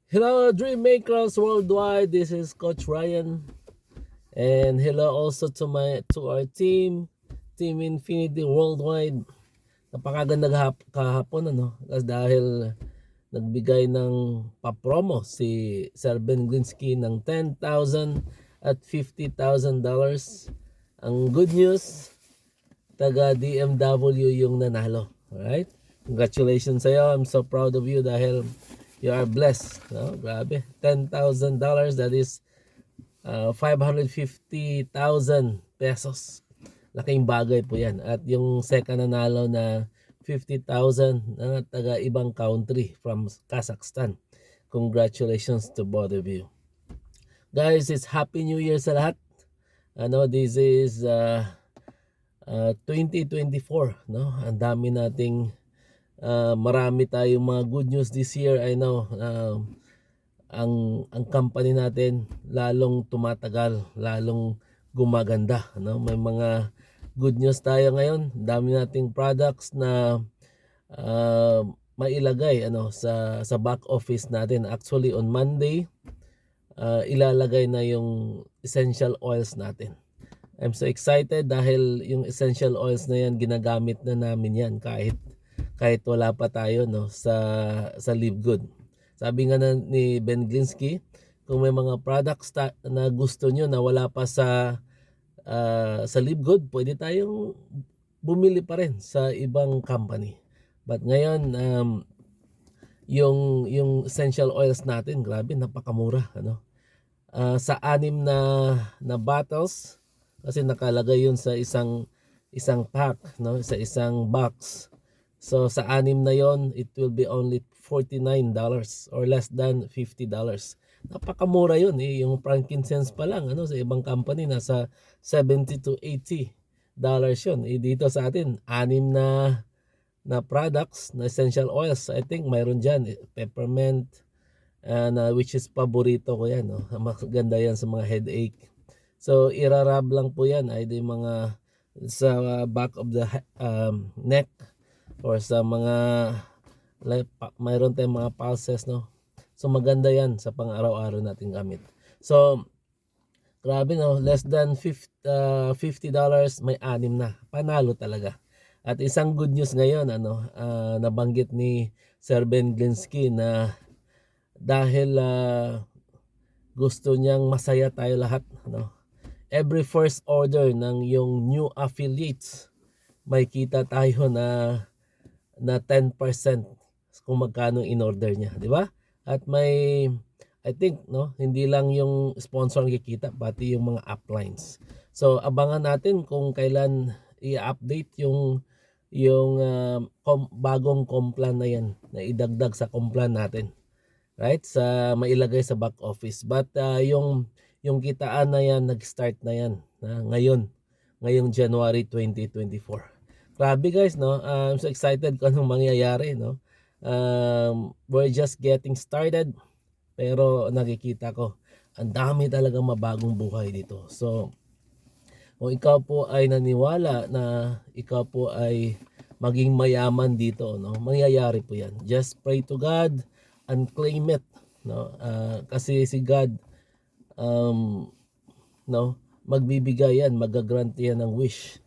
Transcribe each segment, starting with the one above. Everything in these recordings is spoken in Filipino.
Hello, Dream Makers worldwide. This is Coach Ryan, and hello also to our Team Infinity worldwide. Napakaganda kahapon kasi dahil nagbigay ng pa-promo si Sir Ben Glinsky ng 10,000 at $50,000. Ang good news, taga DMW yung nanalo. Alright? Congratulations sa iyo. I'm so proud of you dahil you are blessed. No? Grabe. $10,000, that is 550,000 pesos. Laking bagay po yan. At yung second nanalo na 50,000 na taga ibang country from Kazakhstan. Congratulations to both of you. Guys, it's Happy New Year sa lahat. This is 2024. No? Ang dami nating marami tayong mga good news this year. I know ang company natin lalong tumatagal, lalong gumaganda, no? May mga good news tayo ngayon. Dami nating products na mailagay sa back office natin. Actually on Monday, ilalagay na yung essential oils natin. I'm so excited dahil yung essential oils na yan ginagamit na namin yan kahit wala pa tayo sa Live Good. Sabi nga ni Ben Glinsky, kung may mga products na gusto nyo na wala pa sa Live Good, pwede tayong bumili pa rin sa ibang company. But ngayon, yung essential oils natin, grabe, napakamura. Sa 6 na bottles, kasi nakalagay yun sa isang pack, no? Sa isang box. So sa 6 na yon, it will be only $49 or less than $50. Napakamura yun eh. Yung frankincense pa lang sa ibang company nasa $70 to $80 yun. Dito sa atin, 6 na products na essential oils. I think mayroon diyan peppermint, which is paborito ko yan, no? Maganda yan sa mga headache. So irarab lang po yan ay di mga sa back of the neck or sa mga mayroon tayong mga pulses, no? So maganda yan sa pang-araw-araw nating gamit. So grabe, no, less than $50, may 6 na. Panalo talaga. At isang good news ngayon, nabanggit ni Sir Ben Glinsky na dahil gusto niyang masaya tayo lahat, every first order ng yung new affiliates, may kita tayo na 10% kung magkano in order niya, di ba? At may, I think, hindi lang yung sponsor ang kikita, pati yung mga uplines. So abangan natin kung kailan i-update yung bagong complan na yan, na idagdag sa complan natin, right? Sa mailagay sa back office. But yung kitaan na yan, nag-start na yan ngayong January 2024. Grabe guys, no? I'm so excited kung anong mangyayari, no? We're just getting started, pero nakikita ko ang dami talagang mabagong buhay dito. So kung ikaw po ay naniwala na ikaw po ay maging mayaman dito, no? Mangyayari po 'yan. Just pray to God and claim it, no? Kasi si God magbibigay yan, magagrant yan ng wish,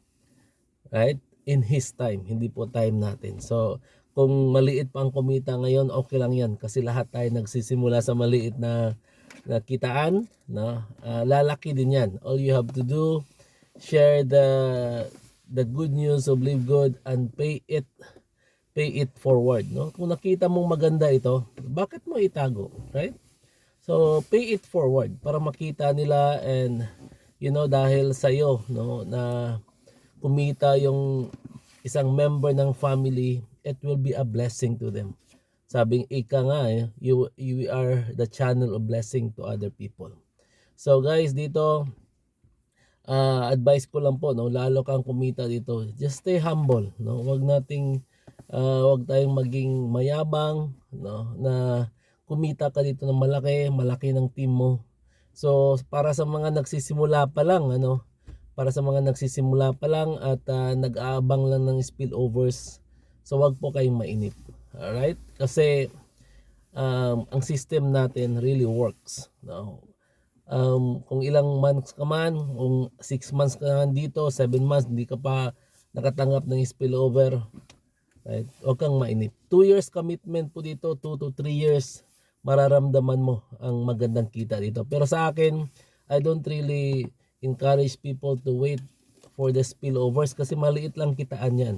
right? In His time, hindi po time natin. So kung maliit pa ang kumita ngayon, okay lang yan kasi lahat tayo nagsisimula sa maliit na kitaan, no? Lalaki din yan. All you have to do, share the good news of Live Good and pay it forward, no? Kung nakita mong maganda ito, bakit mo itago, right? So pay it forward para makita nila, and dahil sa iyo, no, na kumita yung isang member ng family, it will be a blessing to them. Sabing ika nga you are the channel of blessing to other people. So guys, dito advice ko lang po, no, lalo kang kumita dito, just stay humble, no? Wag tayong maging mayabang, no, na kumita ka dito ng malaki ng team mo. So para sa mga nagsisimula pa lang, at nag-aabang lang ng spillovers, so wag po kayong mainip. Alright? Kasi ang system natin really works. No? Kung ilang months ka man, kung 6 months ka man dito, 7 months, hindi ka pa nakatanggap ng spillover, right? Huwag kang mainip. 2 years commitment po dito, 2 to 3 years, mararamdaman mo ang magandang kita dito. Pero sa akin, I don't really encourage people to wait for the spillovers kasi maliit lang kitaan yan.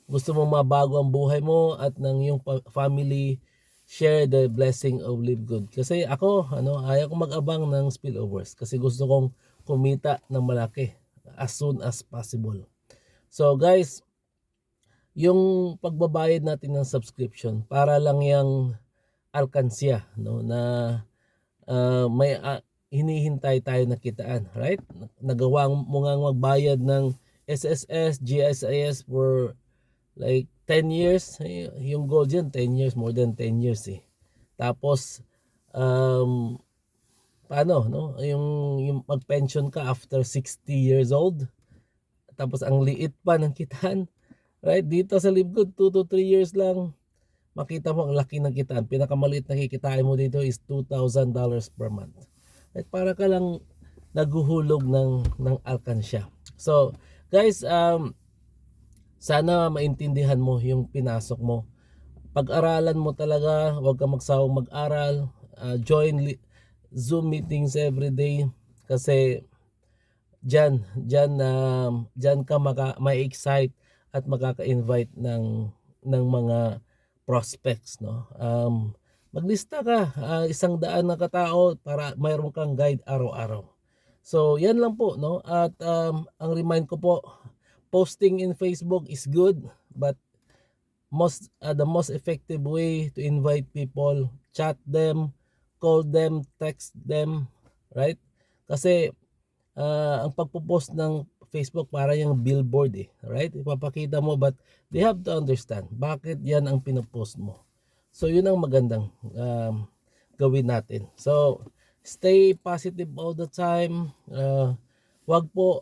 Gusto mo mabago ang buhay mo at ng iyong family, share the blessing of live good. Kasi ako, ayaw kong mag-abang ng spillovers kasi gusto kong kumita ng malaki as soon as possible. So guys, yung pagbabayad natin ng subscription para lang yung alkansya, no, na may hinihintay tayo na kitaan, right? Nagawa mo nga magbayad ng SSS, GSIS for like 10 years. Yung gold yan, 10 years, more than 10 years eh. Tapos, paano, no? Yung mag-pension ka after 60 years old. Tapos, ang liit pa ng kitaan. Right? Dito sa Livegood, 2 to 3 years lang, makita mo ang laki ng kitaan. Pinakamaliit na kikitain mo dito is $2,000 per month. Right? Para ka lang naguhulog ng alkansya. So, guys, sana maintindihan mo yung pinasok mo. Pag-aralan mo talaga, huwag kang magsawang mag-aral. Join Zoom meetings every day kasi dyan ka ma-excite at makaka-invite ng mga prospects, no? Maglista ka, 100 na katao para mayroon kang guide araw-araw. So, yan lang po, no? At ang remind ko po, posting in Facebook is good, but the most effective way to invite people, chat them, call them, text them, right? Kasi ang pagpo-post ng Facebook para yung billboard right? Ipapakita mo, but they have to understand bakit yan ang pinopost mo. So yun ang magandang gawin natin. So stay positive all the time. Wag po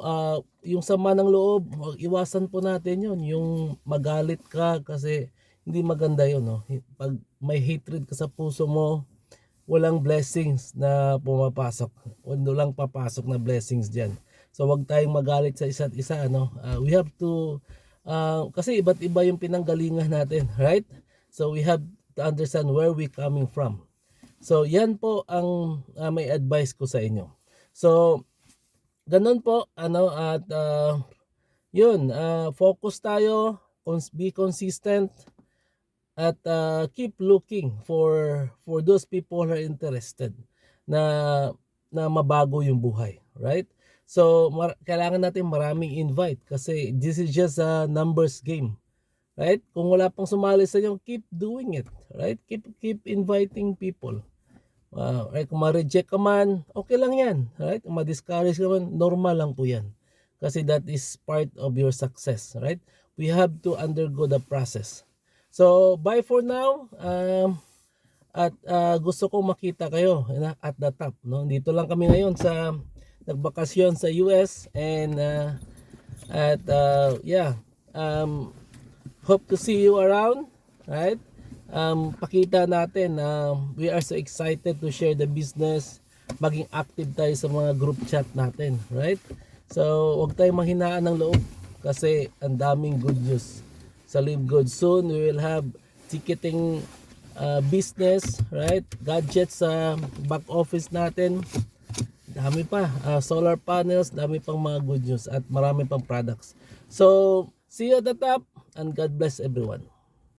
yung sama ng loob, iwasan po natin yun. Yung magalit ka kasi hindi maganda yun. No? Pag may hatred ka sa puso mo, walang blessings na pumapasok. Wala lang papasok na blessings dyan. So wag tayong magalit sa isa't isa. We have to, kasi iba't iba yung pinanggalingan natin. Right? So we have to understand where we coming from. So yan po ang may advice ko sa inyo. So ganun po, at yun, focus tayo, be consistent, at keep looking for those people who are interested na mabago yung buhay, right? So kailangan natin maraming invite kasi this is just a numbers game, right? Kung wala pang sumali sa inyo, keep doing it, right? Keep inviting people. Right, kung ma-reject ka man, okay lang yan. Right? Kung ma-discourage ka man, normal lang po yan. Kasi that is part of your success. Right? We have to undergo the process. So, bye for now. At gusto ko makita kayo at the top. No? Dito lang kami ngayon sa nagbakasyon sa US. And hope to see you around. Right? Pakita natin na we are so excited to share the business, maging active tayo sa mga group chat natin, right? So huwag tayong mahinaan ng loob kasi ang daming good news sa Live Good. Soon we will have ticketing business, right? Gadgets sa back office natin, dami pa, solar panels, dami pang mga good news at marami pang products. So see you at the top and God bless everyone.